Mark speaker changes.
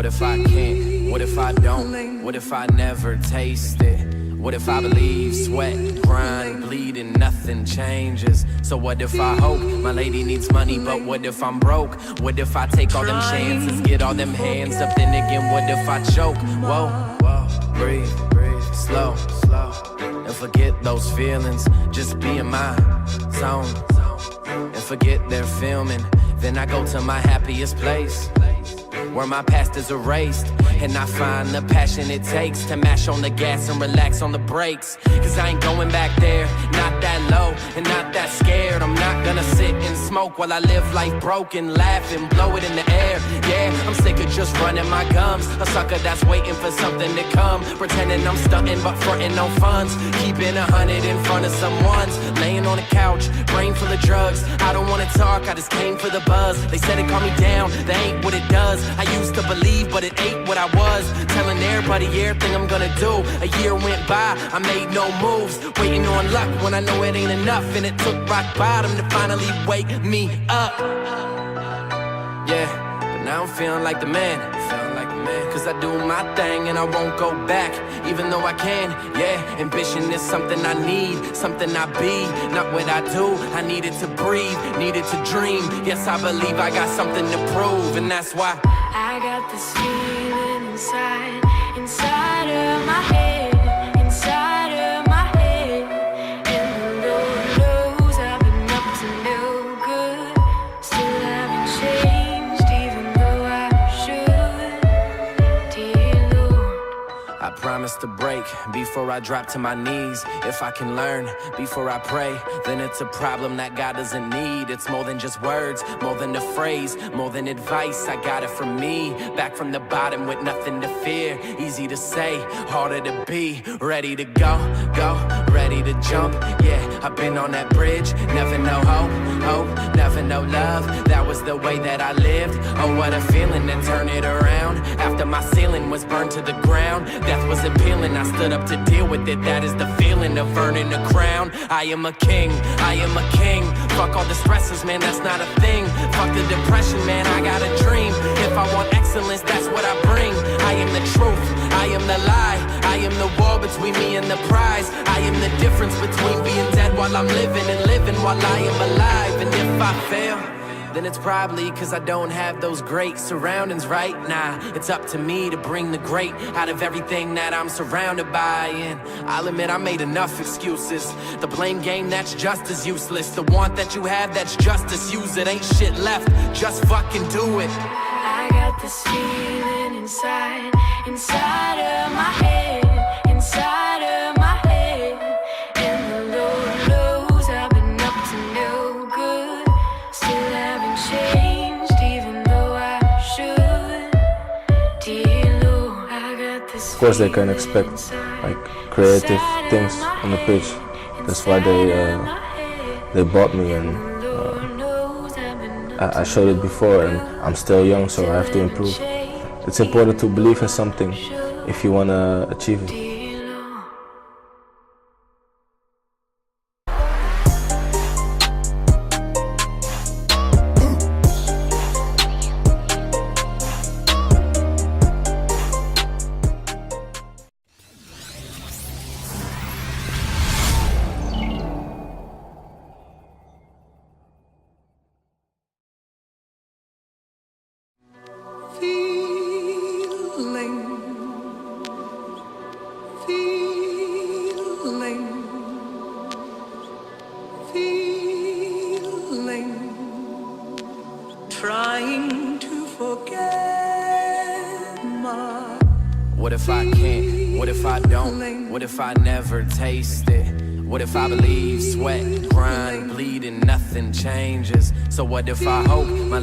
Speaker 1: if I can't? What if I don't? What if I never taste it? What if I believe, sweat, grind, bleed, and nothing changes? So what if I hope my lady needs money, but what if I'm broke? What if I take all them chances, get all them hands up, then again, what if I choke? Whoa, whoa, breathe, breathe, slow, slow, and forget those feelings, just be in my zone, and forget they're filming. Then I go to my happiest place, where my past is erased, and I find the passion it takes to mash on the gas and relax on the brakes. Cause I ain't going back there, not that low and not that scared. I'm not gonna sit and smoke while I live life broken, laugh and blow it in the air. Yeah, I'm sick of just running my gums, a sucker that's waiting for something to come, pretending I'm stunting but fronting no funds, keeping 100 in front of someone's, laying on the couch, brain full of drugs. I don't wanna talk, I just came for the buzz. They said it calmed me down, that ain't what it does. I used to believe, but it ain't what I was, telling everybody everything I'm gonna do. A year went by, I made no moves, waiting on luck when I know it ain't enough. And it took rock bottom to finally wake me up. Yeah, but now I'm feeling like the man, cause I do my thing and I won't go back, even though I can. Yeah, ambition is something I need, something I be, not what I do. I needed to breathe, needed to dream. Yes, I believe I got something to prove, and that's why
Speaker 2: I got this feeling inside, inside of my head, inside of my head. And the lows I've been up to no good, still haven't changed, even though I should. Dear Lord,
Speaker 1: I promise to break before I drop to my knees. If I can learn before I pray, then it's a problem that God doesn't need. It's more than just words, more than a phrase, more than advice. I got it from me, back from the bottom with nothing to fear. Easy to say, harder to be. Ready to go, ready to jump. Yeah, I've been on that bridge, never know hope, never know love. That was the way that I lived. Oh, what a feeling, then turn it around. After my ceiling was burned to the ground, death was appealing, I stood up to deal with it. That is the feeling of earning a crown. I am a king, I am a king. Fuck all the stresses, man, that's not a thing. Fuck the depression, man, I got a dream. If I want excellence, that's what I bring. I am the truth, I am the lie, I am the wall between me and the prize. I am the difference between being dead while I'm living and living while I am alive. And if I fail, then it's probably cause I don't have those great surroundings right now. It's up to me to bring the great out of everything that I'm surrounded by. And I'll admit I made enough excuses. The blame game, that's just as useless. The want that you have, that's just as use it. Ain't shit left, just fucking do it.
Speaker 2: I got this feeling inside, inside of my head, inside of my head. And the lows I've been up to no good, still haven't changed, even though I should. Dear Lord, I got this.
Speaker 3: Of course they can expect like creative things on the pitch. That's why they bought me, and I showed it before, and I'm still young, so I have to improve. It's important to believe in something if you want to achieve it.
Speaker 4: Trying to forget my.
Speaker 1: What if I can't? What if I don't? What if I never taste it? What if I believe, sweat, grind, bleed, and nothing changes? So what if I hope my